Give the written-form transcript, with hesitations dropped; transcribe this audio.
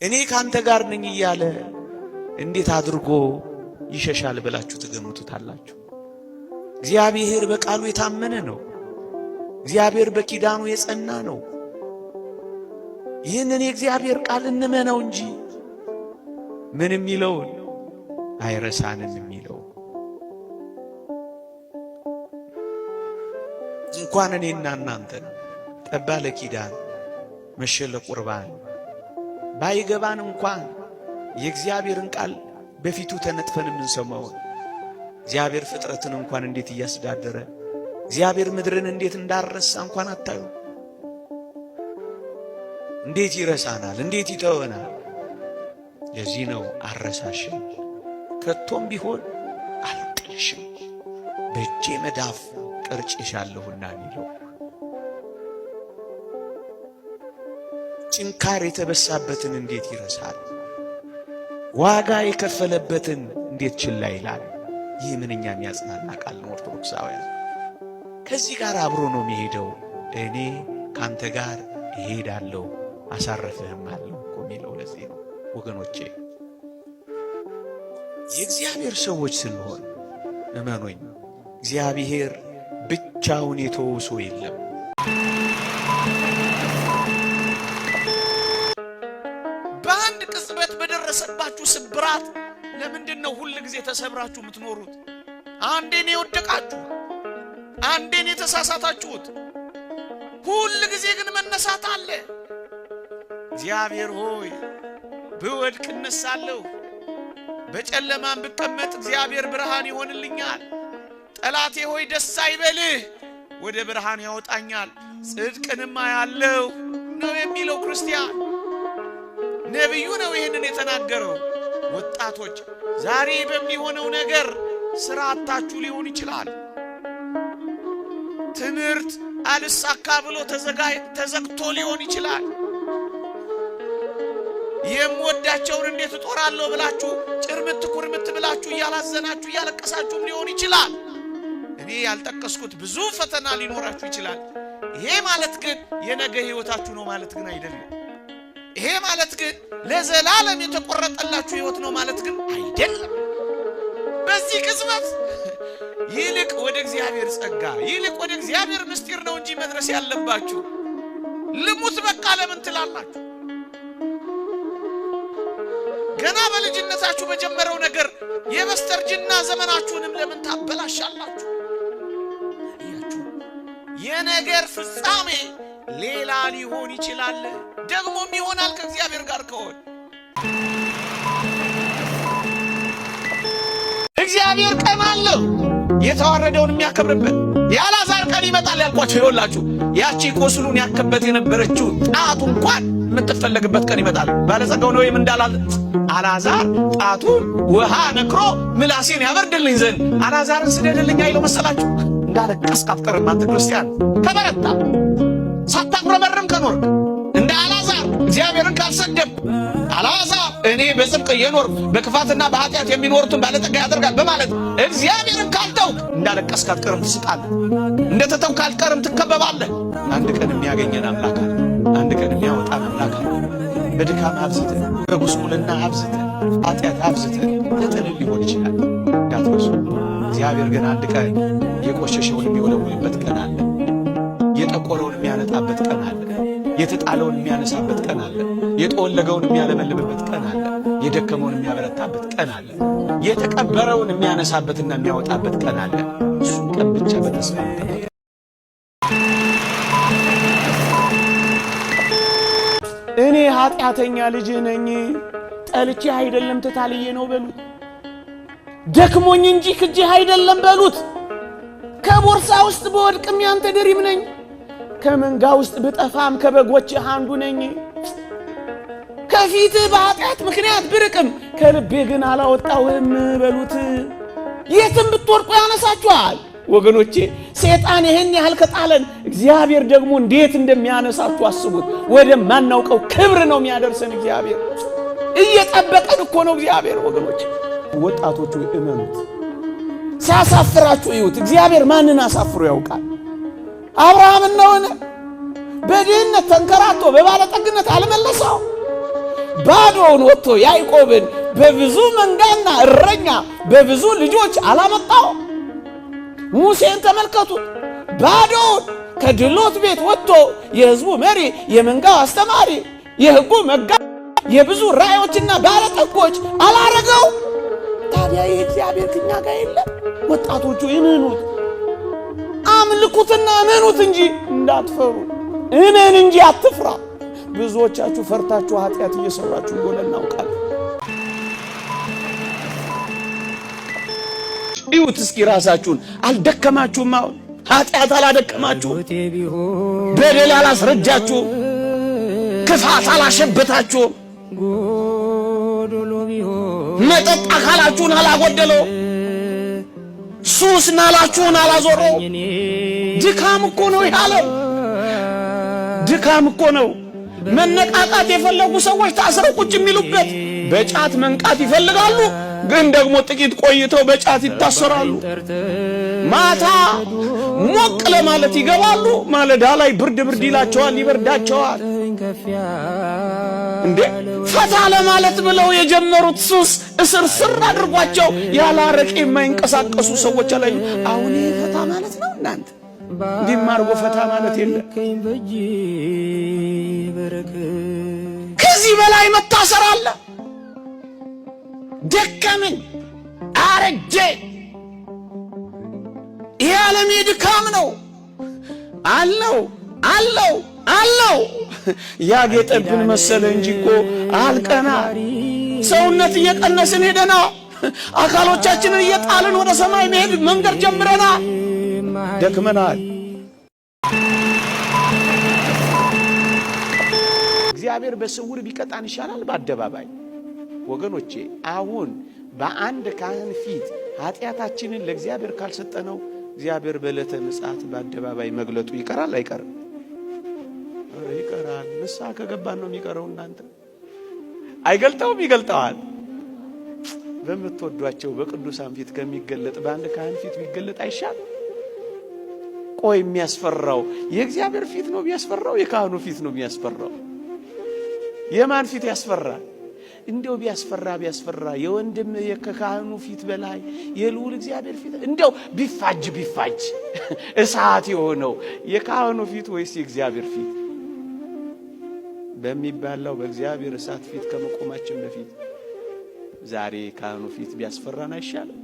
እኔ ካንተ ጋር ነኝ እያለ እንዴት አድርጎ ይሸሻል ብላችሁ ትገምቱታላችሁ? እግዚአብሔር በቃሉ የታመነ ነው። እግዚአብሔር በኪዳኑ የጸና ነው። ይህንን የእግዚአብሔር ቃል እንመነው እንጂ ምን የሚለውን አይረሳንም የሚለው እንኳን እኔና እናንተ ጠባ ለኪዳን መሸለ ቁርባን ባይገባን እንኳን የእግዚአብሔርን ቃል በፊቱ ተነጥፈን የምንሰማው እግዚአብሔር ፍጥረትን እንኳን እንዴት እያስዳደረ እግዚአብሔር ምድርን እንዴት እንዳረሳ እንኳን አታዩ? እንዴት ይረሳናል? እንዴት ይተወናል? ለዚህ ነው አረሳሽም ከቶም ቢሆን አልጥልሽም በእጄ መዳፍ ቀርጬሻለሁና የሚለው ጭንካር የተበሳበትን እንዴት ይረሳል? ዋጋ የከፈለበትን እንዴት ችላ ይላል? ይህ ምንኛ የሚያጽናና ቃል ነው። ኦርቶዶክሳውያን ከዚህ ጋር አብሮ ነው የሚሄደው። እኔ ካንተ ጋር እሄዳለሁ አሳረፍህም አለው እኮ የሚለው ለዚህ ነው ወገኖቼ። የእግዚአብሔር ሰዎች ስንሆን እመኑኝ እግዚአብሔር ብቻውን የተወው ሰው የለም። በአንድ ቅጽበት በደረሰባችሁ ስብራት ለምንድነው ሁሉ ጊዜ ተሰብራችሁ የምትኖሩት? አንዴ ነው የወደቃችሁ፣ አንዴ ነው የተሳሳታችሁት። ሁሉ ጊዜ ግን መነሳት አለ። እግዚአብሔር ሆይ ብወድቅ እነሳለሁ፣ በጨለማም ብቀመጥ እግዚአብሔር ብርሃን ይሆንልኛል። ጠላቴ ሆይ ደስ አይበልህ፣ ወደ ብርሃን ያወጣኛል፣ ጽድቅንም አያለሁ ነው የሚለው ክርስቲያን። ነብዩ ነው ይሄንን የተናገረው። ወጣቶች ዛሬ በሚሆነው ነገር ስራ አጣችሁ ሊሆን ይችላል። ትምህርት አልሳካ ብሎ ተዘግቶ ሊሆን ይችላል። የምወዳቸውን እንዴት እጦራለሁ ብላችሁ ጭርምት ኩርምት ብላችሁ እያላዘናችሁ እያለቀሳችሁም ሊሆን ይችላል። እኔ ያልጠቀስኩት ብዙ ፈተና ሊኖራችሁ ይችላል። ይሄ ማለት ግን የነገ ህይወታችሁ ነው ማለት ግን አይደለም። ይሄ ማለት ግን ለዘላለም የተቆረጠላችሁ ህይወት ነው ማለት ግን አይደለም። በዚህ ቅጽበት ይልቅ ወደ እግዚአብሔር ጸጋ ይልቅ ወደ እግዚአብሔር ምስጢር ነው እንጂ መድረስ ያለባችሁ። ልሙት በቃ ለምን ትላላችሁ? ገና በልጅነታችሁ በጀመረው ነገር የበስተርጅና ዘመናችሁንም ለምን ታበላሻላችሁ? የነገር ፍጻሜ ሌላ ሊሆን ይችላል፣ ደግሞም ይሆናል ከእግዚአብሔር ጋር ከሆነ። እግዚአብሔር ቀን አለው የተዋረደውን የሚያከብርበት። የአልዓዛር ቀን ይመጣል ያልኳችሁ ይኸውላችሁ፣ ያቺ ቁስሉን ያከበት የነበረችው ጣቱ እንኳን የምትፈለግበት ቀን ይመጣል። ባለጸጋው ነው እንዳላል አልዓዛር ጣቱን ውሃ ነክሮ ምላሴን ያበርድልኝ ዘንድ አልዓዛርን ስደድልኝ አይለው መሰላችሁ? እንዳለቀስክ አትቀርም አንተ ክርስቲያን። ከበረታ ሳታጉረመርም ከኖርክ እንደ አልዓዛር እግዚአብሔርን ካልሰደብ አልዓዛር እኔ በጽድቅ እየኖርኩ በክፋትና በኃጢአት የሚኖሩትን ባለጠጋ ያደርጋል በማለት እግዚአብሔርን ካልተውክ እንዳለቀስክ አትቀርም፣ ትስቃለህ። እንደተተውክ አትቀርም፣ ትከበባለህ። አንድ ቀን የሚያገኘን አምላክ አለ። አንድ ቀን የሚያወጣን አምላክ አለ። በድካም አብዝተን በጉስቁልና አብዝተን ኃጢአት አብዝተን ተጥለን ሊሆን ይችላል። እንዳትረሱ። እግዚአብሔር ግን አንድ ቀን የቆሸሸውን የሚወለውልበት ቀን አለ። የጠቆረውን የሚያነጣበት ቀን አለ። የተጣለውን የሚያነሳበት ቀን አለ። የጠወለገውን የሚያለመልምበት ቀን አለ። የደከመውን የሚያበረታበት ቀን አለ። የተቀበረውን የሚያነሳበትና የሚያወጣበት ቀን አለ። እሱን ቀን ብቻ በተስፋ እንጠብቅ። እኔ ኃጢአተኛ ልጅ ነኝ፣ ጠልቼ አይደለም ተታልዬ ነው በሉት። ደክሞኝ እንጂ ክጄህ አይደለም በሉት። ከቦርሳ ውስጥ በወድቅም ያንተ ድሪም ነኝ፣ ከመንጋ ውስጥ ብጠፋም ከበጎችህ አንዱ ነኝ። ከፊትህ በኃጢአት ምክንያት ብርቅም ከልቤ ግን አላወጣሁም በሉት። የትም ብትወድቁ ያነሳችኋል። ወገኖቼ ሰይጣን ይሄን ያህል ከጣለን እግዚአብሔር ደግሞ እንዴት እንደሚያነሳችሁ አስቡት። ወደ ማናውቀው ክብር ነው የሚያደርሰን ሲያሳፍራችሁ እዩት። እግዚአብሔር ማንን አሳፍሮ ያውቃል? አብርሃምን ነውን? በድህነት ተንከራቶ በባለጠግነት አልመለሰው? ባዶውን ወጥቶ ያዕቆብን በብዙ መንጋና እረኛ በብዙ ልጆች አላመጣው? ሙሴን ተመልከቱት። ባዶውን ከድሎት ቤት ወጥቶ የሕዝቡ መሪ፣ የመንጋው አስተማሪ፣ የሕጉ መጋ የብዙ ራእዮችና ባለጠጎች አላረገው? ታዲያ የእግዚአብሔር ከኛ ጋር የለም? ወጣቶቹ እመኑት፣ አምልኩትና እመኑት እንጂ እንዳትፈሩ። እመን እንጂ አትፍራ። ብዙዎቻችሁ ፈርታችሁ ኃጢአት እየሰራችሁ እንደሆነ እናውቃለን። እዩት እስኪ ራሳችሁን። አልደከማችሁም? አሁን ኃጢአት አላደከማችሁ? በደል አላስረጃችሁ? ክፋት አላሸበታችሁ? መጠጥ አካላችሁን አላጎደለው? ሱስ ናላችሁን አላዞረው? ድካም እኮ ነው ያለው። ድካም እኮ ነው። መነቃቃት የፈለጉ ሰዎች ታስረው ቁጭ የሚሉበት በጫት መንቃት ይፈልጋሉ፣ ግን ደግሞ ጥቂት ቆይተው በጫት ይታሰራሉ። ማታ ሞቅ ለማለት ይገባሉ፣ ማለዳ ላይ ብርድ ይላቸዋል፣ ይበርዳቸዋል። እንዴ ፈታ ለማለት ብለው የጀመሩት ሱስ እስር ስር አድርጓቸው ያለ አረቄ የማይንቀሳቀሱ ሰዎች ላይ አሁን ፈታ ማለት ነው። እናንተ እንዲማርጎ ፈታ ማለት የለም። ከዚህ በላይ መታሰር አለ? ደከመኝ፣ አረጀ። ይሄ ዓለም የድካም ነው። አለው ያጌጠብን መሰለ እንጂ እኮ አልቀና። ሰውነት እየቀነስን ሄደና አካሎቻችንን እየጣልን ወደ ሰማይ መሄድ መንገድ ጀምረና ደክመናል። እግዚአብሔር በስውር ቢቀጣን ይሻላል በአደባባይ? ወገኖቼ አሁን በአንድ ካህን ፊት ኃጢአታችንን ለእግዚአብሔር ካልሰጠነው እግዚአብሔር በዕለተ ምጽአት በአደባባይ መግለጡ ይቀራል አይቀርም? ይቀራል። ንስሐ ከገባን ነው የሚቀረው። እናንተ አይገልጠውም? ይገልጠዋል። በምትወዷቸው በቅዱሳን ፊት ከሚገለጥ በአንድ ካህን ፊት ቢገለጥ አይሻል? ቆይ የሚያስፈራው የእግዚአብሔር ፊት ነው የሚያስፈራው? የካህኑ ፊት ነው የሚያስፈራው? የማን ፊት ያስፈራል? እንደው ቢያስፈራ የወንድም የካህኑ ፊት በላይ የልዑል እግዚአብሔር ፊት እንደው ቢፋጅ እሳት የሆነው የካህኑ ፊት ወይስ የእግዚአብሔር ፊት? በሚባለው በእግዚአብሔር እሳት ፊት ከመቆማችን በፊት ዛሬ ካህኑ ፊት ቢያስፈራን አይሻልም?